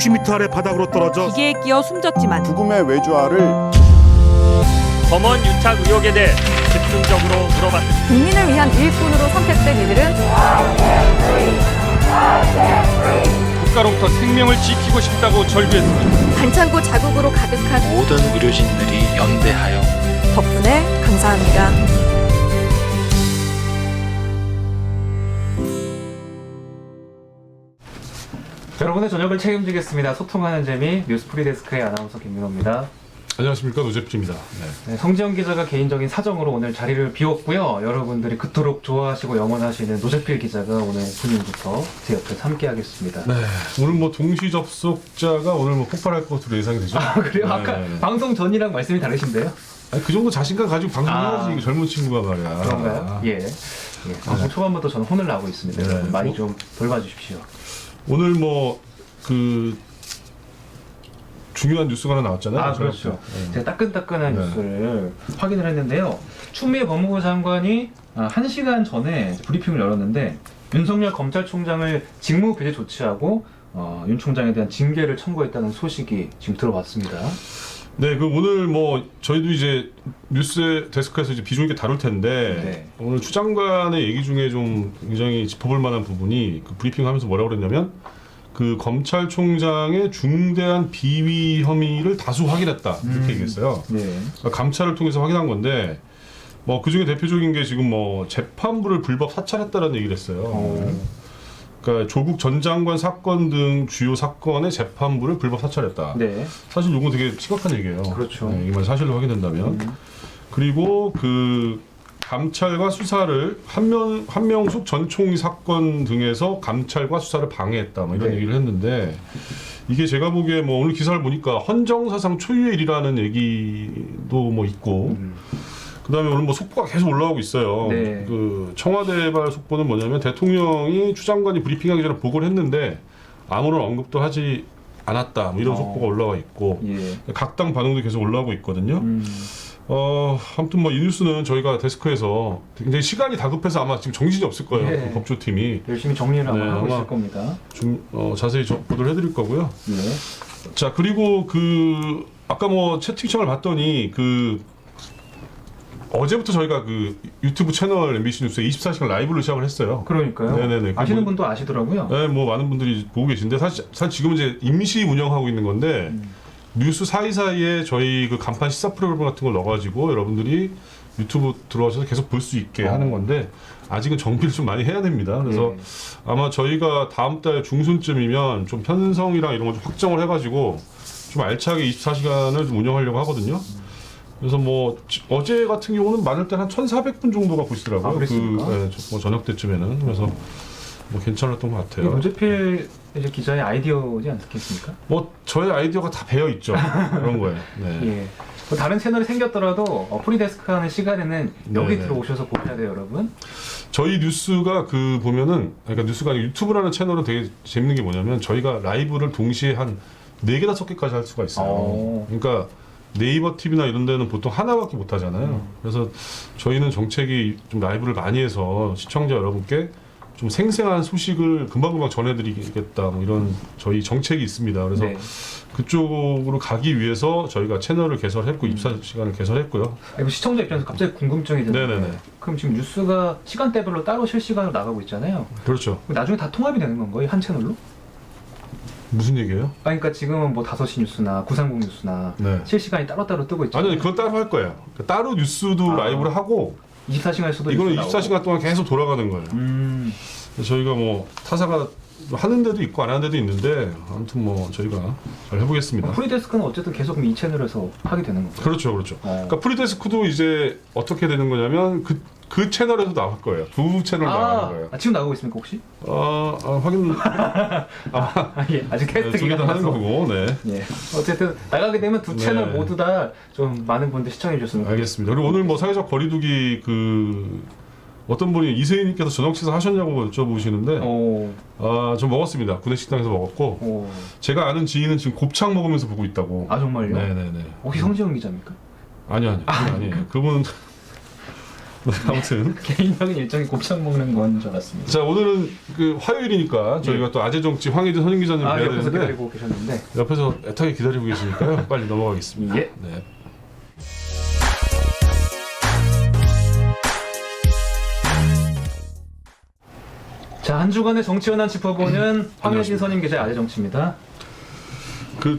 160m 아래 바닥으로 떨어져 기계에 끼어 숨졌지만 죽음의 외주화를 검언 유착 의혹에 대해 집중적으로 물어봤습니다. 국민을 위한 일꾼으로 선택된 이들은 국가로부터 생명을 지키고 싶다고 절규했습니다. 반창고 자국으로 가득한 모든 의료진들이 연대하여 덕분에 감사합니다. 여러분의 저녁을 책임지겠습니다. 소통하는 재미 뉴스 프리데스크의 아나운서 김민호입니다. 안녕하십니까, 노재필입니다. 네, 성지영 기자가 개인적인 사정으로 오늘 자리를 비웠고요. 여러분들이 그토록 좋아하시고 영원하시는 노재필 기자가 오늘 분위기부터 제 옆에서 함께하겠습니다. 네, 오늘 뭐 동시 접속자가 오늘 뭐 폭발할 것으로 예상이 되죠. 아 그래요? 네, 아까 네. 방송 전이랑 말씀이 다르신데요? 아니, 그 정도 자신감 가지고 방송해야지 아. 이거 젊은 친구가 말이야. 그런가요? 예. 방송 초반부터 저는 혼을 나고 있습니다. 네. 여러분 많이 좀 돌봐주십시오. 오늘 뭐 그 중요한 뉴스가 하나 나왔잖아요. 아 그렇죠. 네. 제가 따끈따끈한 네. 뉴스를 확인을 했는데요. 추미애 법무부 장관이 1시간 전에 브리핑을 열었는데 윤석열 검찰총장을 직무 배제 조치하고 윤 총장에 대한 징계를 청구했다는 소식이 지금 들어왔습니다. 네, 그 오늘 뭐 저희도 이제 뉴스 데스크에서 이제 비중 있게 다룰 텐데 네. 오늘 추 장관의 얘기 중에 좀 굉장히 짚어볼 만한 부분이 그 브리핑하면서 뭐라고 그랬냐면 그 검찰총장의 중대한 비위 혐의를 다수 확인했다 이렇게 얘기했어요. 네. 그러니까 감찰을 통해서 확인한 건데 뭐 그 중에 대표적인 게 지금 뭐 재판부를 불법 사찰했다라는 얘기를 했어요. 그러니까 조국 전 장관 사건 등 주요 사건의 재판부를 불법 사찰했다. 네. 사실 이건 되게 심각한 얘기예요. 그렇죠. 네, 이만 사실로 확인된다면. 그리고 그 감찰과 수사를 한명숙 전 총리 사건 등에서 감찰과 수사를 방해했다. 뭐 이런 네. 얘기를 했는데 이게 제가 보기에 뭐 오늘 기사를 보니까 헌정사상 초유의 일이라는 얘기도 뭐 있고 그다음에 오늘 뭐 속보가 계속 올라오고 있어요. 네. 그 청와대발 속보는 뭐냐면 대통령이 추 장관이 브리핑하기 전에 보고를 했는데 아무런 언급도 하지 않았다. 뭐 이런 속보가 올라와 있고 예. 각 당 반응도 계속 올라오고 있거든요. 아무튼 뭐 이 뉴스는 저희가 데스크에서 굉장히 시간이 다급해서 아마 지금 정신이 없을 거예요. 예. 그 법조팀이 열심히 정리를 아마 네, 하고 아마 있을 겁니다. 좀 자세히 보도를 해드릴 거고요. 예. 자, 그리고 그 아까 뭐 채팅창을 봤더니 그 어제부터 저희가 그 유튜브 채널 MBC 뉴스에 24시간 라이브를 시작을 했어요. 그러니까요. 네네네. 아시는 뭐- 분도 아시더라고요. 네, 뭐 많은 분들이 보고 계신데 사실 지금 이제 임시 운영하고 있는 건데 뉴스 사이사이에 저희 그 간판 시사 프로그램 같은 걸 넣어가지고 여러분들이 유튜브 들어와서 계속 볼 수 있게 하는 건데 아직은 정비를 좀 많이 해야 됩니다. 그래서 아마 저희가 다음 달 중순쯤이면 좀 편성이랑 이런 걸 좀 확정을 해가지고 좀 알차게 24시간을 좀 운영하려고 하거든요. 그래서 뭐 어제 같은 경우는 많을 때 한 1,400분 정도가 보시더라고요. 아, 그랬습니까? 뭐 저녁 때쯤에는. 그래서 뭐 괜찮았던 것 이게 같아요. 노재필 이제 기자의 아이디어지 않겠습니까? 뭐 저의 아이디어가 다 배어 있죠. 그런 거예요. 네. 예. 뭐 다른 채널이 생겼더라도 프리데스크 하는 시간에는 여기 네네. 들어오셔서 보셔야 돼요, 여러분. 저희 뉴스가 그 보면은 그러니까 뉴스가 아니고 유튜브라는 채널은 되게 재밌는 게 뭐냐면 저희가 라이브를 동시에 한 4개, 5개까지 할 수가 있어요. 그러니까 네이버 TV나 이런 데는 보통 하나밖에 못 하잖아요. 그래서 저희는 정책이 좀 라이브를 많이 해서 시청자 여러분께 좀 생생한 소식을 금방금방 전해드리겠다 뭐 이런 저희 정책이 있습니다. 그래서 네. 그쪽으로 가기 위해서 저희가 채널을 개설했고 입사 시간을 개설했고요. 아니, 뭐 시청자 입장에서 갑자기 궁금증이 드는데 네네네. 그럼 지금 뉴스가 시간대별로 따로 실시간으로 나가고 있잖아요. 그렇죠. 그럼 나중에 다 통합이 되는 건가요? 한 채널로? 무슨 얘기예요? 그러니까 지금은 뭐 5시 뉴스나 930 뉴스나 네. 실시간이 따로따로 뜨고 있잖아요. 아니 그건 따로 할 거예요. 그러니까 따로 뉴스도 라이브를 하고 24시간에서도 이거는 뉴스 나오고. 24시간 동안 계속 돌아가는 거예요. 그래서 저희가 뭐 타사가 하는 데도 있고 안 하는 데도 있는데 아무튼 뭐 저희가 잘 해보겠습니다. 프리데스크는 어쨌든 계속 이 채널에서 하게 되는 건가요? 그렇죠, 그렇죠. 그러니까 프리데스크도 이제 어떻게 되는 거냐면 그 채널에서 나올 거예요. 두 채널 나가는 거예요. 지금 나가고 있습니까 혹시? 확인. 예, 아직 캐스트 두 개 다 하는 거고, 네. 예. 어쨌든 나가게 되면 두 네. 채널 모두 다 좀 많은 분들 시청해 주셨으면 알겠습니다. 그리고 오늘 뭐 사회적 거리두기 어떤 분이 이세희님께서 저녁 식사 하셨냐고 여쭤보시는데 좀 먹었습니다. 구내식당에서 먹었고 제가 아는 지인은 지금 곱창 먹으면서 보고 있다고. 아 정말요? 네네네. 혹시 성지영 기자입니까? 아니요. 아니에요. 그분은 아무튼 개인적인 일정이 곱창 먹는 건 줄 알았습니다. 자 오늘은 그 화요일이니까 저희가 또 아재 정치 황혜진 선임 기자님 뵈야 옆에서 되는데 기다리고 계셨는데. 옆에서 애타게 기다리고 계시니까요. 빨리 넘어가겠습니다. 예. 네. 자, 한 주간의 정치 현안 짚어보는 황혜진 선임 기자의 아재 정치입니다. 그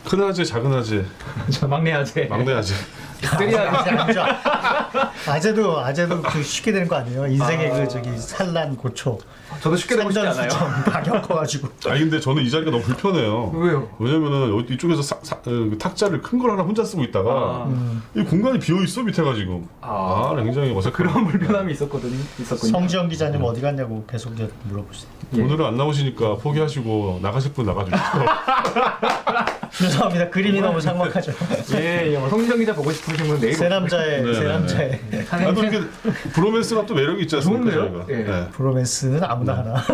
큰 아재, 작은 아재, 자, 막내 아재. 막내 아재. 쓰리아재. 아니죠. 아재도 그 쉽게 되는 거 아니에요? 인생의 그 저기 산란 고초. 저도 쉽게 되고 싶지 않아요. 다 겪어가지고. 아니 근데 저는 이 자리가 너무 불편해요. 왜요? 왜냐면은 이쪽에서 그 탁자를 큰 걸 하나 혼자 쓰고 있다가 이 공간이 비어 있어 밑에가 지금. 굉장히 어색해. 그런 불편함이 있었군요. 성지영 기자님 어디 갔냐고 계속 이제 물어보시죠. 예. 오늘은 안 나오시니까 포기하시고 나가실 분 나가주시죠. 죄송합니다. 그림이 너무 삭막하죠. 예, 성지영 기자 보고 싶으신 분 내일 새 남자의 네, 새 네, 남자의 아, 또 이렇게 브로맨스가 또 매력이 있지 않습니까? 좋은데요? 저희가. 예. 네. 브로맨스는 아무나 하나.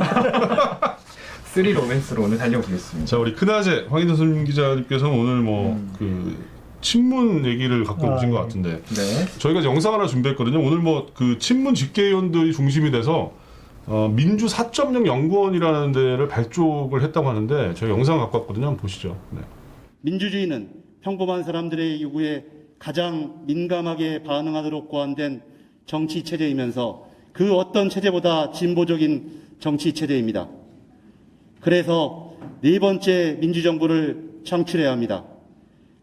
쓰리 로맨스로 오늘 달려보겠습니다. 자 우리 큰아재 황희진 선임 기자님께서는 오늘 뭐 그 친문 얘기를 갖고 오신 것 같은데 네. 저희가 영상 하나 준비했거든요. 오늘 뭐 그 친문 집계위원들이 중심이 돼서 민주 4.0 연구원이라는 데를 발족을 했다고 하는데 저희 영상 갖고 왔거든요. 한번 보시죠. 네. 민주주의는 평범한 사람들의 요구에 가장 민감하게 반응하도록 고안된 정치 체제이면서 그 어떤 체제보다 진보적인 정치 체제입니다. 그래서 네 번째 민주정부를 창출해야 합니다.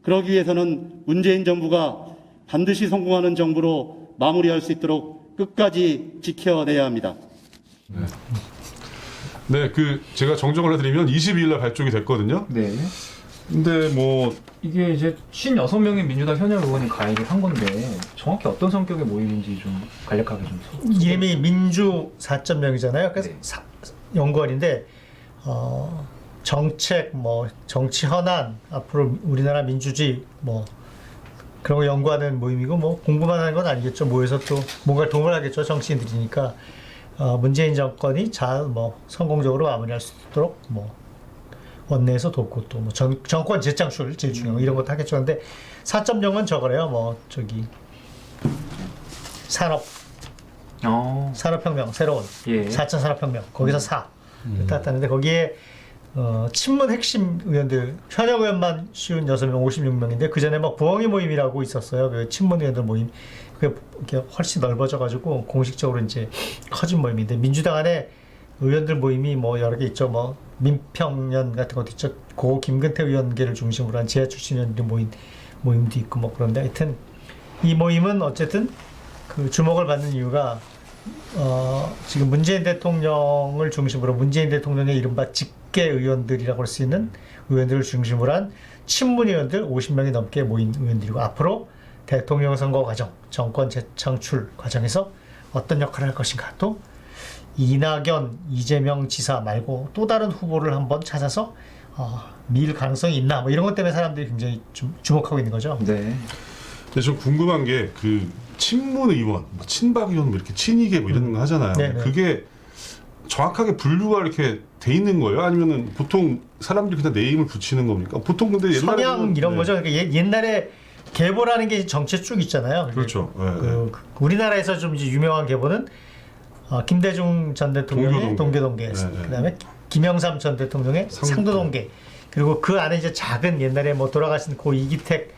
그러기 위해서는 문재인 정부가 반드시 성공하는 정부로 마무리할 수 있도록 끝까지 지켜내야 합니다. 네, 그 제가 정정을 해드리면 22일 날 발족이 됐거든요. 네. 근데 뭐 이게 이제 56명의 민주당 현역 의원이 가입을 한 건데 정확히 어떤 성격의 모임인지 좀 간략하게 좀 이름이 민주 4.0이잖아요. 그래서 네. 연구원인데 정책, 뭐 정치 현안, 앞으로 우리나라 민주주의 뭐 그런 거 연구하는 모임이고 뭐 공부만 하는 건 아니겠죠. 모여서 또 뭔가 도움을 하겠죠. 정치인들이니까 문재인 정권이 잘 뭐 성공적으로 마무리할 수 있도록 뭐 원내에서 돕고 또 뭐 정권 재창출 제일 중요한 거 이런 것도 하겠죠. 근데 4.0은 저거래요. 뭐 저기 산업혁명 새로운 예. 4차 산업혁명 거기서 4 땄다는데 거기에 친문 핵심 의원들 현역 의원만 56명 56명인데 그 전에 막 부엉이 모임이라고 있었어요. 그 친문 의원들 모임 그게 이렇게 훨씬 넓어져 가지고 공식적으로 이제 커진 모임인데 민주당 안에 의원들 모임이 뭐 여러 개 있죠. 뭐 민평연 같은 것도 있죠. 고 김근태 의원계를 중심으로 한 지하 출신 의원들 모임도 있고 뭐 그런데 하여튼 이 모임은 어쨌든 그 주목을 받는 이유가 지금 문재인 대통령을 중심으로 문재인 대통령의 이른바 직계 의원들이라고 할 수 있는 의원들을 중심으로 한 친문 의원들 50명이 넘게 모인 의원들이고 앞으로 대통령 선거 과정, 정권 재창출 과정에서 어떤 역할을 할 것인가 또 이낙연, 이재명 지사 말고 또 다른 후보를 한번 찾아서 밀 가능성이 있나 뭐 이런 것 때문에 사람들이 굉장히 좀 주목하고 있는 거죠. 네. 근데 좀 궁금한 게 그 친문 의원, 뭐 친박 의원 뭐 이렇게 친이계 뭐 이런 거 하잖아요. 네네. 그게 정확하게 분류가 이렇게 돼 있는 거예요? 아니면은 보통 사람들이 그냥 네임을 붙이는 겁니까? 보통 근데 옛날에 성향 이런 거죠. 그러니까 옛날에 계보라는 게 정치에 쭉 있잖아요. 그렇죠. 네, 그 우리나라에서 좀 이제 유명한 계보는 김대중 전 대통령의 동교동계, 네, 네. 그다음에 김영삼 전 대통령의 상도동계, 그리고 그 안에 이제 작은 옛날에 뭐 돌아가신 고 이기택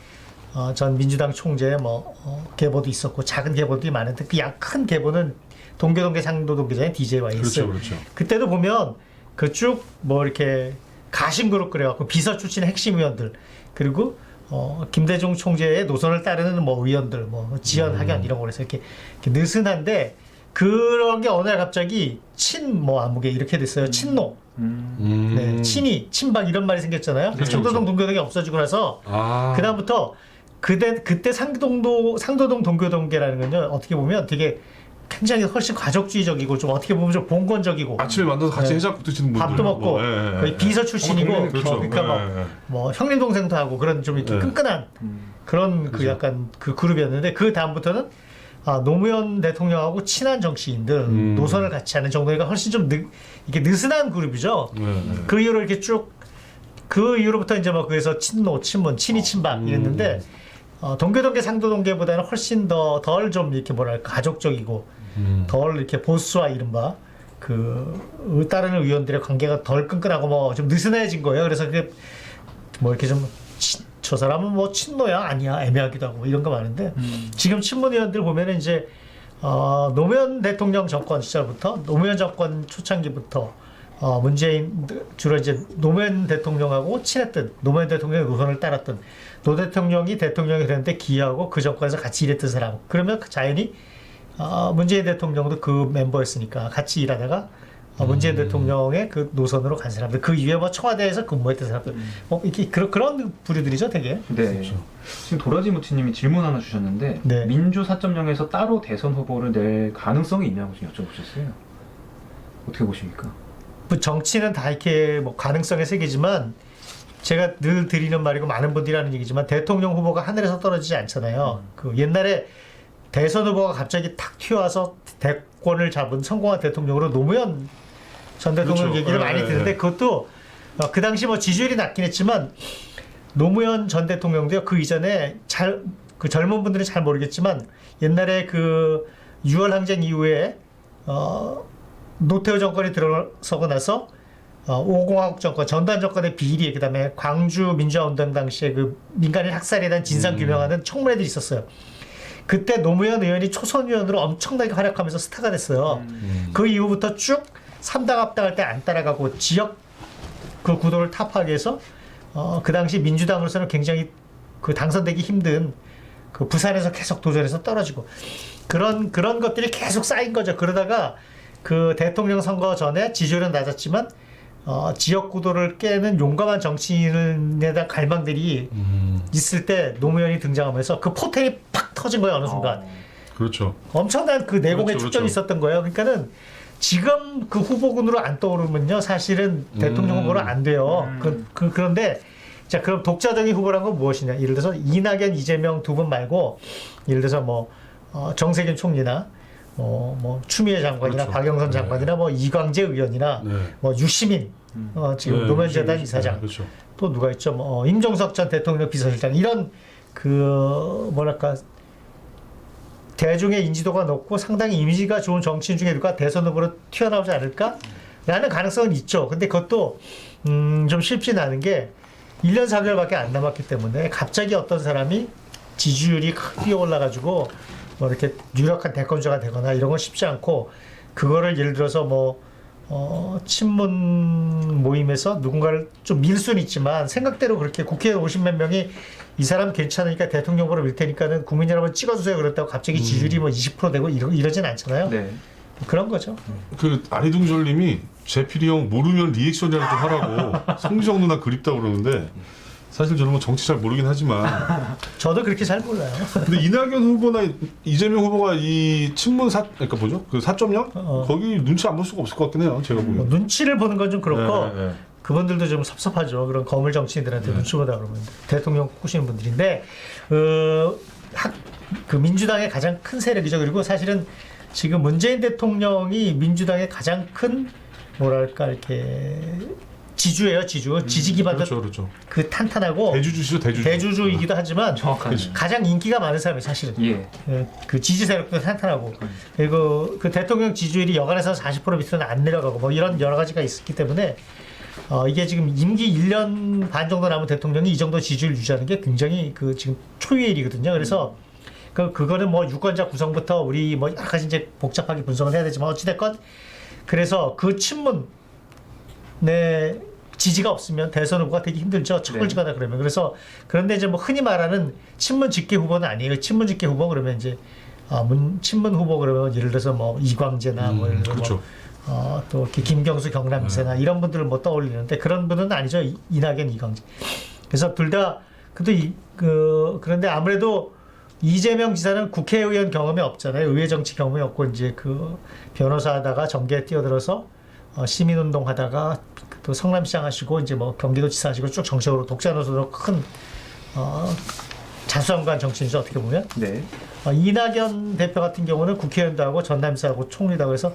전 민주당 총재의 뭐 계보도 있었고 작은 계보들이 많은데 그 큰 계보는 동교동계 상도동계잖아요. DJYS. 그렇죠, 그렇죠. 그때도 보면 그 쭉 뭐 이렇게 가심그룹 그래갖고 비서 출신 핵심 의원들 그리고 김대중 총재의 노선을 따르는 뭐 의원들 뭐 지연 학연 이런 거에서 이렇게 느슨한데 그런 게 어느 날 갑자기 뭐 아무개 이렇게 됐어요. 친노. 네, 친이, 친박 이런 말이 생겼잖아요. 상도동 동교동이 없어지고 나서 그다음부터 그때 상도동 동교동계라는 건요. 어떻게 보면 되게 굉장히 훨씬 가족주의적이고 좀 어떻게 보면 좀 봉건적이고 아침에 만나서 같이 해장국 드시는 분들 밥도 먹고 뭐, 거의 비서 출신이고 그렇죠. 그러니까 뭐 형님 동생도 하고 그런 좀 이렇게 끈끈한 그런 그 약간 그 그룹이었는데 그 다음부터는 노무현 대통령하고 친한 정치인들 노선을 같이 하는 정도니까 훨씬 좀 이게 느슨한 그룹이죠. 그 이후로 이렇게 쭉 그 이후로부터 이제 뭐 그래서 친노, 친문, 친이, 친박 이랬는데 동교동계 상도동계보다는 훨씬 덜 좀 이렇게 뭐랄까 가족적이고 덜 이렇게 보수와 이른바 그 따르는 의원들의 관계가 덜 끈끈하고 뭐 좀 느슨해진 거예요. 그래서 그게 뭐 이렇게 좀 저 사람은 뭐 친노야 아니야 애매하기도 하고 뭐 이런 거 많은데 지금 친문 의원들 보면은 이제 노무현 대통령 정권 시절부터 노무현 정권 초창기부터 문재인 주로 이제 노무현 대통령하고 친했던 노무현 대통령의 노선을 따랐던 노 대통령이 대통령이 되는데 기여하고 그 정권에서 같이 일했던 사람 그러면 자연히 문재인 대통령도 그 멤버였으니까 같이 일하다가 문재인 대통령의 그 노선으로 간 사람들 그 이후에 뭐 청와대에서 근무했던 사람들 뭐 이렇게 그런 부류들이죠 되게. 네. 지금 도라지 무치님이 질문 하나 주셨는데 네. 민주 4.0에서 따로 대선 후보를 낼 가능성이 있냐고 지금 여쭤보셨어요. 어떻게 보십니까? 뭐 정치는 다 이렇게 뭐 가능성의 세계지만 제가 늘 드리는 말이고 많은 분들이 하는 얘기지만 대통령 후보가 하늘에서 떨어지지 않잖아요. 그 옛날에 대선 후보가 갑자기 탁 튀어와서 대권을 잡은 성공한 대통령으로 노무현 전 대통령 그렇죠. 얘기를 많이 듣는데 그것도 그 당시 뭐 지지율이 낮긴 했지만 노무현 전 대통령도요 그 이전에 그 젊은 분들은 잘 모르겠지만 옛날에 그 6월 항쟁 이후에 노태우 정권이 들어서고 나서 5공화국 정권 전두환 정권의 비리 그다음에 광주 민주화운동 당시에 그 민간인 학살에 대한 진상 규명하는 청문회들이 있었어요. 그때 노무현 의원이 초선 의원으로 엄청나게 활약하면서 스타가 됐어요. 그 이후부터 쭉 3당 합당할 때 안 따라가고 지역 그 구도를 타파하기 위해서 그 당시 민주당으로서는 굉장히 그 당선되기 힘든 그 부산에서 계속 도전해서 떨어지고 그런 것들이 계속 쌓인 거죠. 그러다가 그 대통령 선거 전에 지지율은 낮았지만 지역 구도를 깨는 용감한 정치인에 대한 갈망들이 있을 때 노무현이 등장하면서 그 포텐이 팍 터진 거예요 어느 순간. 그렇죠. 엄청난 그 내공의 그렇죠, 축적이 그렇죠. 있었던 거예요. 그러니까는 지금 그 후보군으로 안 떠오르면요 사실은 대통령 후보로 안 돼요. 그런데 자 그럼 독자적인 후보란 건 무엇이냐? 예를 들어서 이낙연, 이재명 두 분 말고 예를 들어서 뭐 정세균 총리나 뭐 추미애 장관이나 그렇죠. 박영선 장관이나 뭐 이광재 의원이나 네. 뭐 유시민 지금 네, 노무현재단 유시민, 이사장 네, 그렇죠. 또 누가 있죠? 뭐 임종석 전 대통령 비서실장 이런 그 뭐랄까 대중의 인지도가 높고 상당히 이미지가 좋은 정치인 중에 누가 대선 후보로 튀어나오지 않을까라는 가능성은 있죠. 근데 그것도 좀 쉽진 않은 게 1년 4개월밖에 안 남았기 때문에 갑자기 어떤 사람이 지지율이 크게 올라가지고 뭐 이렇게 유력한 대권주자가 되거나 이런 건 쉽지 않고 그거를 예를 들어서 뭐 친문 모임에서 누군가를 좀 밀 수는 있지만 생각대로 그렇게 국회의원 50몇 명이 이 사람 괜찮으니까 대통령 후보로 밀 테니까는 국민 여러분 찍어주세요 그랬다고 갑자기 지지율이 뭐 20% 되고 이러진 않잖아요. 네. 그런 거죠. 그 아리둥절님이 제필이 형 모르면 리액션이라도 좀 하라고 성지정 누나 그립다고 그러는데 사실 저는 뭐 정치 잘 모르긴 하지만 저도 그렇게 잘 몰라요. 근데 이낙연 후보나 이재명 후보가 이 친문 그러니까 뭐죠? 그 4.0 거기 눈치 안 볼 수가 없을 것 같긴 해요. 제가 보기엔. 뭐 눈치를 보는 건 좀 그렇고 네, 네. 그분들도 좀 섭섭하죠. 그런 거물 정치인들한테 눈치 보다 그러면 대통령 꾸시는 분들인데 그 민주당의 가장 큰 세력이죠. 그리고 사실은 지금 문재인 대통령이 민주당의 가장 큰 뭐랄까 이렇게 지주예요. 지지 기반도 그렇죠. 그 탄탄하고 대주주시죠, 대주주. 대주주이기도 하지만 정확하네. 가장 인기가 많은 사람이 사실은 예. 그 지지 세력도 탄탄하고 그리고 그 대통령 지지율이 여간에서 40% 밑으로는 안 내려가고 뭐 이런 여러 가지가 있기 때문에 이게 지금 임기 1년 반 정도 남은 대통령이 이 정도 지지율 유지하는 게 굉장히 그 지금 초유의 일이거든요. 그래서 그거는 뭐 유권자 구성부터 우리 뭐 여러 가지 이제 복잡하게 분석을 해야 되지만 어찌됐건 그래서 그 친문 내 지지가 없으면 대선 후보가 되기 힘들죠. 척을 지거나 그러면. 그래서 그런데 이제 뭐 흔히 말하는 친문 직계 후보는 아니에요. 친문 직계 후보 그러면 이제 친문 후보 그러면 예를 들어서 뭐 이광재나 뭐 예를 들어서 그렇죠. 또 이렇게 김경수 경남지사나 이런 분들을 뭐 떠올리는데 그런 분은 아니죠. 이낙연, 이광재. 그래서 둘 다 그런데 아무래도 이재명 지사는 국회의원 경험이 없잖아요. 의회 정치 경험이 없고 이제 그 변호사 하다가 정계에 뛰어들어서 시민운동 하다가 또 성남시장 하시고 이제 뭐 경기도지사 하시고 쭉 정치적으로 독자 노선으로 큰 자수성가한 정치인이죠 어떻게 보면. 네. 이낙연 대표 같은 경우는 국회의원도 하고 전남지사하고 총리도 하고 해서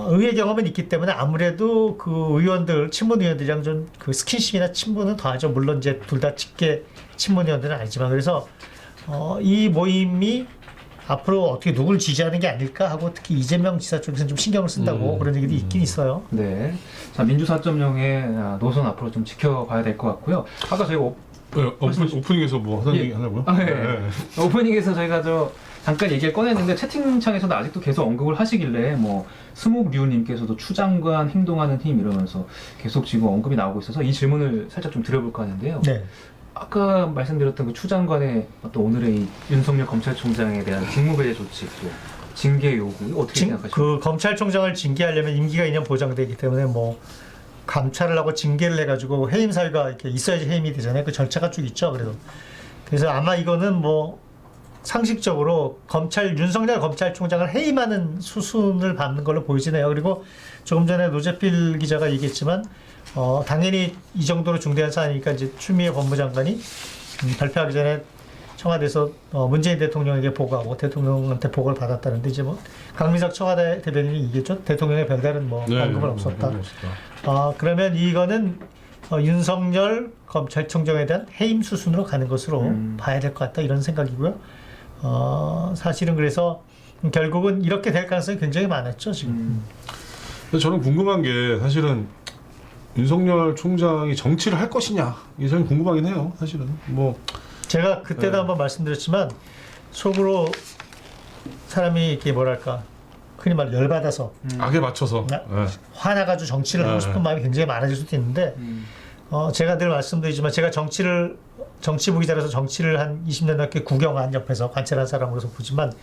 의회 경험은 있기 때문에 아무래도 그 의원들 친문 의원들이랑 좀 그 스킨십이나 친분은 더하죠. 물론 이제 둘 다 직계 친문 의원들은 아니지만 그래서 이 모임이 앞으로 어떻게 누굴 지지하는 게 아닐까 하고 특히 이재명 지사 쪽에서는 좀 신경을 쓴다고 그런 얘기도 있긴 있어요. 네. 자, 민주 4.0의 노선 앞으로 좀 지켜봐야 될 것 같고요. 아까 저희가 오프닝에서 뭐 하던 예. 얘기 하려고요? 네. 오프닝에서 저희가 잠깐 얘기를 꺼냈는데 채팅창에서도 아직도 계속 언급을 하시길래 뭐 스목류님께서도 추 장관 행동하는 힘 이러면서 계속 지금 언급이 나오고 있어서 이 질문을 살짝 좀 드려볼까 하는데요. 네. 아까 말씀드렸던 그 추 장관의 어떤 오늘의 이 윤석열 검찰총장에 대한 직무배제 조치 또 징계 요구 이거 어떻게 생각하십니까? 그 검찰총장을 징계하려면 임기가 2년 보장되기 때문에 뭐 감찰을 하고 징계를 해가지고 해임 사유가 이렇게 있어야지 해임이 되잖아요. 그 절차가 쭉 있죠. 그래서 아마 이거는 뭐 상식적으로 윤석열 검찰총장을 해임하는 수순을 밟는 걸로 보이지네요. 그리고 조금 전에 노재필 기자가 얘기했지만 당연히 이 정도로 중대한 사안이니까 이제 추미애 법무장관이 발표하기 전에 청와대에서 문재인 대통령에게 보고하고 대통령한테 보고를 받았다는데 이제 뭐 강민석 청와대 대변인이 얘기했죠. 대통령의 별다른 뭐 언급은 없었다. 그러면 이거는 윤석열 검찰총장에 대한 해임 수순으로 가는 것으로 봐야 될 것 같다 이런 생각이고요. 사실은 그래서 결국은 이렇게 될 가능성이 굉장히 많았죠 지금. 근데 저는 궁금한 게 사실은 윤석열 총장이 정치를 할 것이냐 이게 저는 궁금하긴 해요. 사실은 뭐 제가 그때도 한번 말씀드렸지만 속으로 사람이 이렇게 뭐랄까 흔히 말 열받아서 악에 맞춰서 화나가지고 정치를 하고 싶은 마음이 굉장히 많아질 수도 있는데 제가 늘 말씀드리지만 제가 정치부 기자로서 정치를 한 20년 넘게 구경한 옆에서 관찰한 사람으로서 보지만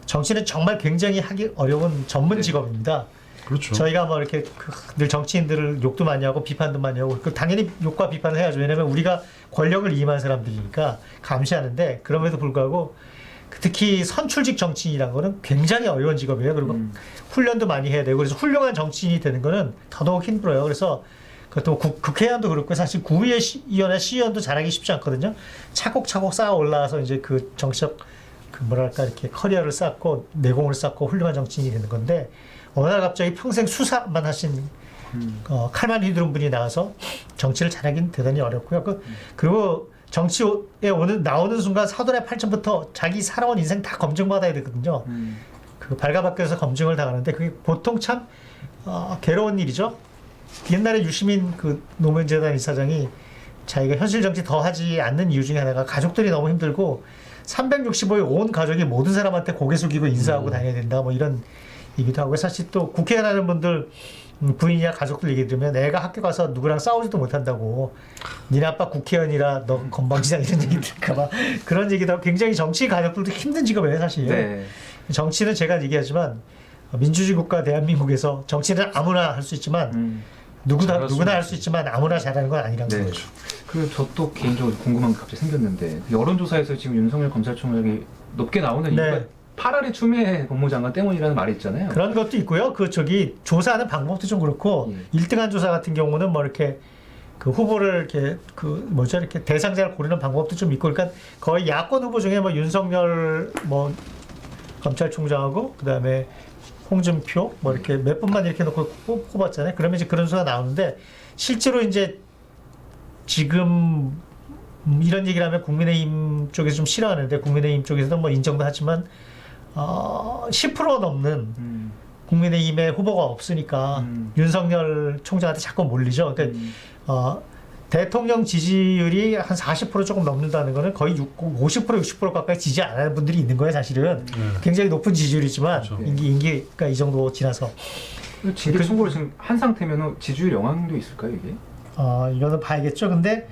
정치는 정말 굉장히 하기 어려운 전문 직업입니다. 그렇죠. 저희가 뭐 이렇게 늘 정치인들을 욕도 많이 하고 비판도 많이 하고 당연히 욕과 비판을 해야죠. 왜냐하면 우리가 권력을 이임한 사람들이니까 감시하는데 그럼에도 불구하고 특히 선출직 정치인이라는 거는 굉장히 어려운 직업이에요. 그리고 훈련도 많이 해야 되고 그래서 훌륭한 정치인이 되는 거는 더더욱 힘들어요. 그래서 그것도 국회의원도 그렇고 사실 구의원이나 시의원도 잘하기 쉽지 않거든요. 차곡차곡 쌓아 올라와서 이제 그 정치적 뭐랄까 이렇게 커리어를 쌓고 내공을 쌓고 훌륭한 정치인이 되는 건데 어느 날 갑자기 평생 수사만 하신 칼만 휘두른 분이 나와서 정치를 잘하기는 대단히 어렵고요. 그리고 정치에 나오는 순간 사돈의 팔천부터 자기 살아온 인생 다 검증받아야 되거든요. 그 발가벗겨서 검증을 당하는데 그게 보통 참 괴로운 일이죠. 옛날에 유시민 그 노무현재단 이사장이 자기가 현실 정치 더 하지 않는 이유 중에 하나가 가족들이 너무 힘들고 365일 온 가족이 모든 사람한테 고개 숙이고 인사하고 다녀야 된다 뭐 이런 얘기도 하고 사실 또 국회의원 하는 분들 부인이나 가족들 얘기 들으면 애가 학교 가서 누구랑 싸우지도 못한다고 니네 아빠 국회의원이라 너 건방지다 이런 얘기 들을까봐 그런 얘기도 하고 굉장히 정치 가족들도 힘든 직업이에요 사실. 네. 정치는 제가 얘기하지만 민주주의 국가 대한민국에서 정치는 아무나 할 수 있지만 누구나 할 수 있지만 아무나 잘하는 건 아니라는 네. 거죠. 저 또 개인적으로 궁금한 게 갑자기 생겼는데 여론조사에서 지금 윤석열 검찰총장이 높게 나오는 이유가 네. 8월에 추미애 법무장관 때문이라는 말이 있잖아요. 그런 것도 있고요. 조사하는 방법도 좀 그렇고 1등한 조사 같은 경우는 뭐 이렇게 그 후보를 이렇게 이렇게 대상자를 고르는 방법도 좀 있고 그러니까 거의 야권 후보 중에 뭐 윤석열 뭐 검찰총장하고 그다음에 홍준표 뭐 이렇게 몇 분만 이렇게 놓고 뽑았잖아요. 그러면 이제 그런 수가 나오는데 실제로 이제 지금 이런 얘기를 하면 국민의힘 쪽에서 좀 싫어하는데 국민의힘 쪽에서도 뭐 인정도 하지만 10% 넘는 국민의힘의 후보가 없으니까 윤석열 총장한테 자꾸 몰리죠. 그러니까 대통령 지지율이 한 40% 조금 넘는다는 거는 거의 50% 60% 가까이 지지 안 하는 분들이 있는 거예요, 사실은. 굉장히 높은 지지율이지만 그렇죠. 임기가 이 정도 지나서. 징계 청구를 지금 한 상태면 지지율 영향도 있을까요, 이게? 이거는 봐야겠죠. 근데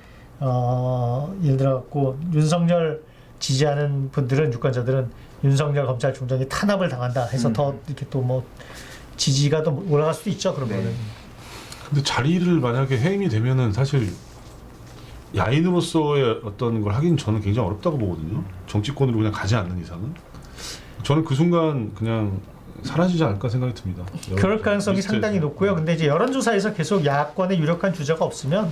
예를 들어 갖고 윤석열 지지하는 분들은 유권자들은 윤석열 검찰총장이 탄압을 당한다 해서 더 이렇게 또 뭐 지지가 더 올라갈 수도 있죠. 그런 거는. 근데 자리를 만약에 해임이 되면은 사실 야인으로서의 어떤 걸 하긴 저는 굉장히 어렵다고 보거든요. 정치권으로 그냥 가지 않는 이상은 저는 그 순간 그냥 사라지지 않을까 생각이 듭니다. 그럴 가능성이 상당히 높고요. 근데 이제 여론조사에서 계속 야권의 유력한 주자가 없으면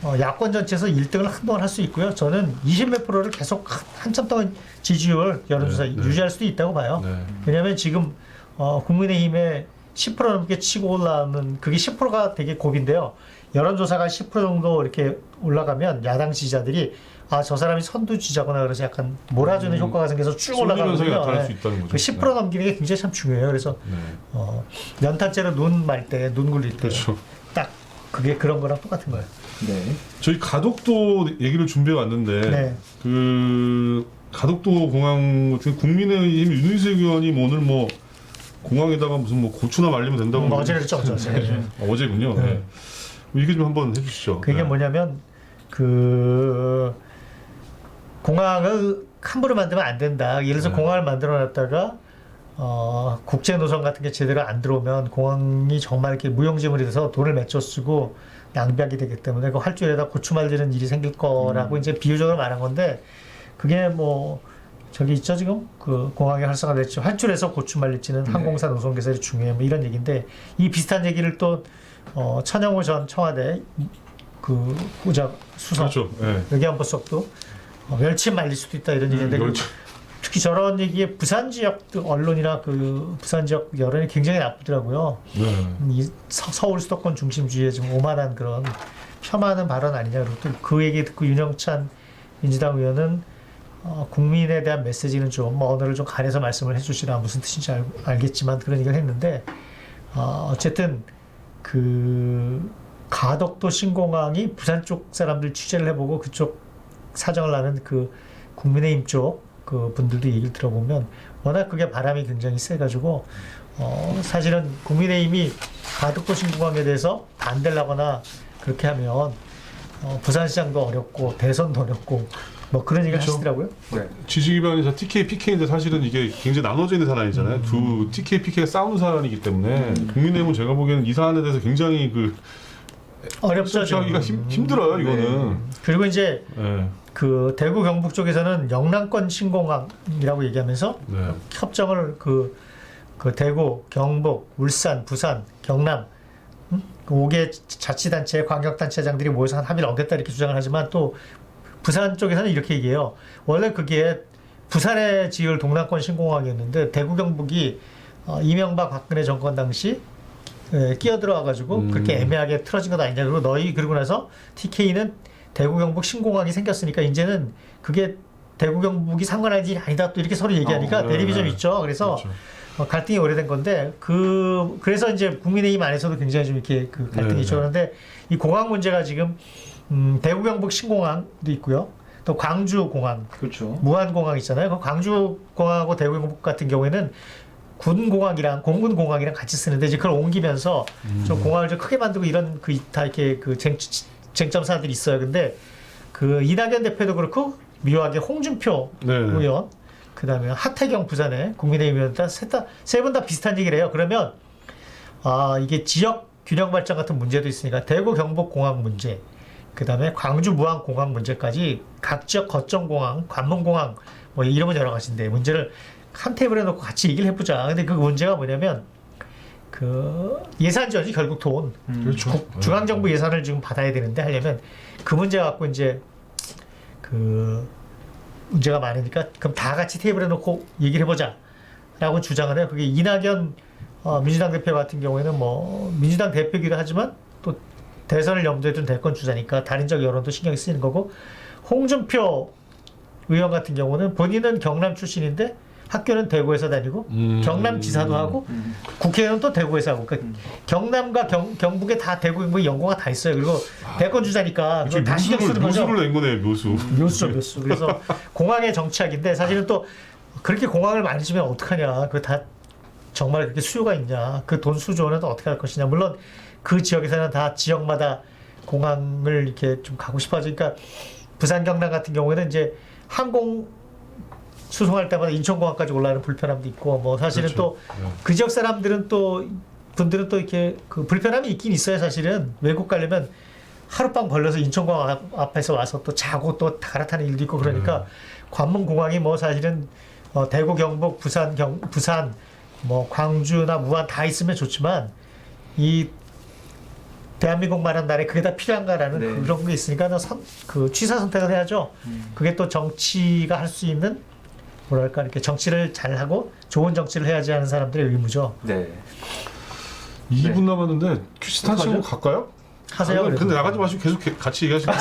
야권 전체에서 1등을 한동안 할 수 있고요. 저는 20몇 프로를 계속 한참 동안 지지율 여론조사 유지할 수도 있다고 봐요. 네. 왜냐하면 지금 국민의힘에 10% 넘게 치고 올라오는 그게 10%가 되게 고비인데요. 여론조사가 10% 정도 이렇게 올라가면 야당 지지자들이 아, 저 사람이 선두주자구나 그래서 약간 몰아주는 효과가 생겨서 쭉 쏠림 현상이 올라가거든요. 나타날 수 있다는 거죠. 그 10% 넘기는 게 굉장히 참 중요해요. 그래서 네. 연탄재로 눈 말 때, 눈 굴릴 때 그렇죠. 딱 그게 그런 거랑 똑같은 거예요. 네. 저희 가덕도 얘기를 준비해 왔는데 네. 그 가덕도 공항 같은 국민의힘 윤희석 의원이 뭐 오늘 뭐 공항에다가 무슨 뭐 고추나 말리면 된다고 어제 그랬죠, 어제. 어제군요. 네. 네. 얘기 좀 한번 해주시죠. 그게 네. 뭐냐면 그 공항을 함부로 만들면 안 된다. 예를 들어서 네. 공항을 만들어놨다가 국제 노선 같은 게 제대로 안 들어오면 공항이 정말 이렇게 무용지물이 돼서 돈을 맺혀 쓰고 낭비하게 되기 때문에 그 활주로에다 고추 말리는 일이 생길 거라고 이제 비유적으로 말한 건데 그게 뭐 저기 있죠 지금 그 공항이 활성화됐죠. 활주로에서 고추 말릴지는 항공사 노선 개설이 중요해 뭐 이런 얘기인데 이 비슷한 얘기를 또 천영호 전 청와대 그 후자 수석 그렇죠. 네. 외교안보수석도 멸치 말릴 수도 있다 이런 얘기인데 멸치. 특히 저런 얘기에 부산 지역 언론이나 그 부산 지역 여론이 굉장히 나쁘더라고요. 네. 이 서울 수도권 중심주의에 좀 오만한 그런 폄하하는 발언 아니냐. 그리고 또 그 얘기 듣고 윤영찬 민주당 의원은 국민에 대한 메시지는 좀 언어를 좀 가려서 말씀을 해주시라 무슨 뜻인지 알겠지만 그런 얘기를 했는데 어쨌든 그 가덕도 신공항이 부산 쪽 사람들 취재를 해보고 그쪽 사정을 아는 그 국민의힘 쪽 그 분들도 얘기를 들어보면 워낙 그게 바람이 굉장히 세가지고 사실은 국민의힘이 가덕도 신공항에 대해서 반대를 하거나 그렇게 하면 부산시장도 어렵고 대선도 어렵고 뭐 그런 얘기를 그렇죠. 하시더라고요. 네. 지지 기반에서 TK, PK인데 사실은 이게 굉장히 나눠져 있는 사안이잖아요. 두 TK, PK가 싸우는 사안이기 때문에 국민의힘은 제가 보기에는 이 사안에 대해서 굉장히 그 어렵죠. 하기가 힘들어요. 이거는. 그리고 이제 네. 그 대구 경북 쪽에서는 영남권 신공항이라고 얘기하면서 네. 협정을 그 대구, 경북, 울산, 부산, 경남 5개 자치단체, 광역단체장들이 모여서 한 합의를 얻겠다 이렇게 주장을 하지만 또 부산 쪽에서는 이렇게 얘기해요. 원래 그게 부산에 지을 동남권 신공항이었는데 대구 경북이 이명박 박근혜 정권 당시 끼어들어와가지고 그렇게 애매하게 틀어진 것 아니냐. 그리고 그러고 나서 TK는 대구 경북 신공항이 생겼으니까 이제는 그게 대구 경북이 상관할 일이 아니다 또 이렇게 서로 얘기하니까 대립이 좀 있죠. 그래서 그렇죠. 갈등이 오래된 건데 그래서 이제 국민의힘 안에서도 굉장히 좀 이렇게 그 갈등이 있죠. 그런데 이 공항 문제가 지금 대구 경북 신공항도 있고요. 또 광주 공항, 그렇죠. 무안 공항 있잖아요. 그 광주 공항하고 대구 경북 같은 경우에는 군 공항이랑 공군 공항이랑 같이 쓰는데 이제 그걸 옮기면서 좀 공항을 좀 크게 만들고 이런 다 이렇게 그 쟁점 사안들이 있어요. 근데 그 이낙연 대표도 그렇고 묘하게 홍준표 의원, 그다음에 하태경 부산에 국민의힘 의원 세 분 다 비슷한 얘기를 해요. 그러면 이게 지역 균형 발전 같은 문제도 있으니까 대구 경북 공항 문제, 그다음에 광주 무안 공항 문제까지 각 지역 거점 공항, 관문 공항 뭐 이러면 여러 가지인데 문제를 한 테이블에 놓고 같이 얘기를 해보자. 근데 그 문제가 뭐냐면 그 예산전이 결국 돈, 그렇죠. 중앙정부 예산을 지금 받아야 되는데 하려면 그 문제 갖고 이제 그 문제가 많으니까 그럼 다 같이 테이블에 놓고 얘기를 해보자라고 주장을 해요. 그게 이낙연 민주당 대표 같은 경우에는 뭐 민주당 대표기도 하지만 또 대선을 염두에 둔 대권 주자니까 단인적 여론도 신경이 쓰이는 거고 홍준표 의원 같은 경우는 본인은 경남 출신인데 학교는 대구에서 다니고 경남지사도 하고 국회의원은 또 대구에서 하고 그러니까 경남과 경북에 다 대구 뭐 연고가 다 있어요. 그리고 대권 주자니까 그걸 다 신경 쓰는 거죠. 묘수를 낸 거네요. 묘수죠, 묘수. 그래서 공항의 정치학인데 사실은 또 그렇게 공항을 많이 지면 어떡하냐. 그거 다 정말 그렇게 수요가 있냐. 그 돈 수조는 어떻게 할 것이냐. 물론 그 지역에서는 다 지역마다 공항을 이렇게 좀 가고 싶어 하죠. 그러니까 부산 경남 같은 경우에는 이제 항공 수송할 때마다 인천공항까지 올라가는 불편함도 있고 뭐 사실은 그렇죠. 또 그 지역 사람들은 또 분들은 또 이렇게 그 불편함이 있긴 있어요. 사실은 외국 가려면 하룻밤 걸려서 인천공항 앞에서 와서 또 자고 또 갈아타는 일도 있고 그러니까 관문공항이 뭐 사실은 대구 경북 부산 뭐 광주나 무안 다 있으면 좋지만 이 대한민국 말한 날에 그게 다 필요한가라는 그런 게 있으니까 그 취사 선택을 해야죠. 그게 또 정치가 할 수 있는 뭐랄까 이렇게 정치를 잘하고 좋은 정치를 해야지 하는 사람들의 의무죠. 네. 2분 남았는데 퀴즈 탄 친구 갈까요? 하세요. 그래서. 근데 나가지 마시고 계속 같이 얘기하시면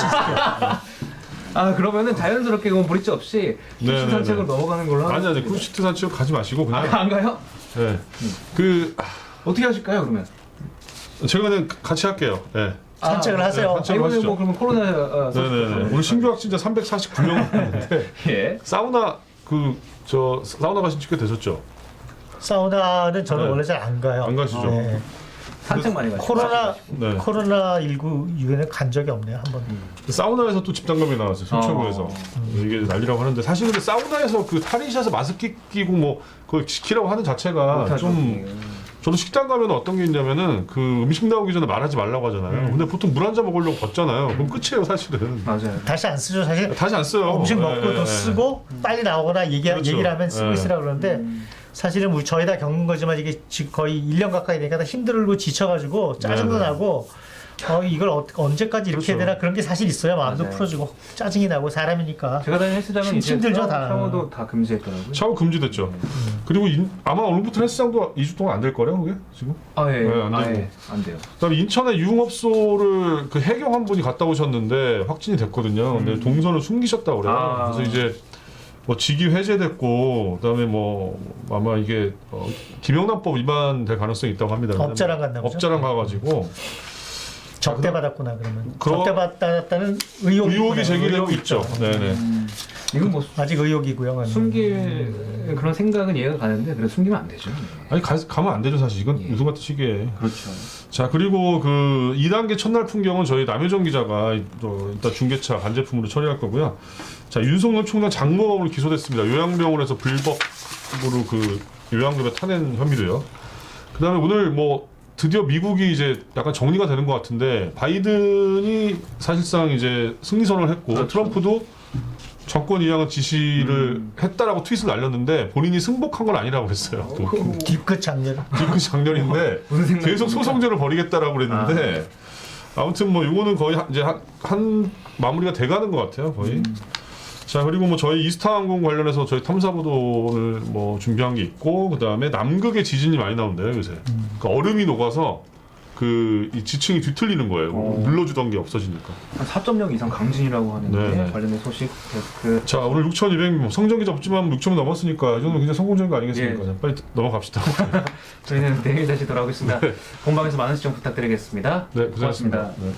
아 그러면은 자연스럽게 뭐 브릿지 없이 네, 네, 네, 산책으로 네. 넘어가는 걸로 하고. 아니 쿠시트 산책 가지 마시고 그냥 안 가요? 네. 그 어떻게 하실까요 그러면? 제가는 같이 할게요. 네. 산책을 하세요. 산책을 이번에 하시죠. 뭐 그러면 코로나 네네네. 오늘 신규 확진자 349명 있는데 예. 사우나 사우나 가신 지꽤 되셨죠? 사우나는 저는 네. 원래 잘 안 가요. 안 가시죠? 네. 산책 많이 가시죠. 네. 코로나19 이후에는 간 적이 없네요. 한 번. 사우나에서 또 집단감이 나왔어요. 송천구에서 이게 난리라고 하는데 사실 근데 사우나에서 그 탈의실에서 마스크 끼고 뭐 그걸 지키라고 하는 자체가 못하죠. 좀 저도 식당 가면 어떤 게 있냐면은 그 음식 나오기 전에 말하지 말라고 하잖아요. 근데 보통 물 한 잔 먹으려고 걷잖아요. 그럼 끝이에요 사실은. 맞아요. 다시 안 쓰죠. 사실 다시 안 써요. 음식 네, 먹고 네, 또 네. 쓰고 빨리 나오거나 그렇죠. 얘기를 하면 쓰고 네. 있으라 그러는데 사실은 우리 저희 다 겪는 거지만 이게 지금 거의 1년 가까이 되니까 다 힘들고 지쳐가지고 짜증도 네, 네. 나고 이걸 언제까지 이렇게 그렇죠. 해야 되나 그런 게 사실 있어요. 마음도 맞아요. 짜증이 짜증이 나고 사람이니까. 제가 다니는 헬스장은 이제 힘들죠, 다. 샤워도 다 금지했더라고요. 샤워 금지됐죠. 그리고 아마 오늘부터 헬스장도 2주 동안 안 될 거래요, 그게 지금. 아 예. 네, 안 아, 되고. 예. 안 돼요. 그다음에 인천에 유흥업소를 그 해경 한 분이 갔다 오셨는데 확진이 됐거든요. 근데 동선을 숨기셨다고 그래요. 아. 그래서 이제 뭐 직위 해제됐고 그다음에 뭐 아마 이게 김영란법 위반될 가능성이 있다고 합니다. 업자랑 갔나 보죠? 업자랑 가가지고 적대받았구나 그러면. 그럼- 적대받았다는 의혹이 의혹이 제기되고 의혹이 있죠. 네네. 이건 뭐 아직 의혹이고요. 숨길 그런 생각은 이해가 가는데 그래 숨기면 안 되죠. 아니 가면 안 되죠 사실 이건 예. 요즘 같은 시기에. 그렇죠. 자 그리고 그 2단계 첫날 풍경은 저희 남효정 기자가 일단 중개차 간제품으로 처리할 거고요. 자 윤석열 총장 장모범으로 기소됐습니다. 요양병원에서 불법으로 그 요양급여 타낸 혐의로요. 그다음에 오늘 뭐 드디어 미국이 이제 약간 정리가 되는 것 같은데 바이든이 사실상 이제 승리 선언을 했고 그렇죠. 트럼프도 정권 이양은 지시를 했다라고 트윗을 날렸는데 본인이 승복한 건 아니라고 그랬어요. 또. 뒤끝 장렬. 그 작년인데 무슨 생각이 계속 소송전을 벌이겠다라고 그랬는데 아무튼 뭐 이거는 거의 이제 한 마무리가 돼가는 것 같아요 거의. 자 그리고 뭐 저희 이스타항공 관련해서 저희 탐사보도를 뭐 준비한 게 있고 그 다음에 남극에 지진이 많이 나온대요 요새. 그러니까 얼음이 녹아서 그 이 지층이 뒤틀리는 거예요. 눌러주던 게 없어지니까. 한 4.0 이상 강진이라고 하는데 네네. 관련된 소식 그 자 오늘 6,200명 성적이 접지만 6,000명 넘었으니까 이 정도 굉장히 성공적인 거 아니겠습니까? 예. 자, 빨리 넘어갑시다. 저희는 내일 다시 돌아오겠습니다. 본방에서 많은 시청 부탁드리겠습니다. 네 고생하셨습니다. 고맙습니다. 네.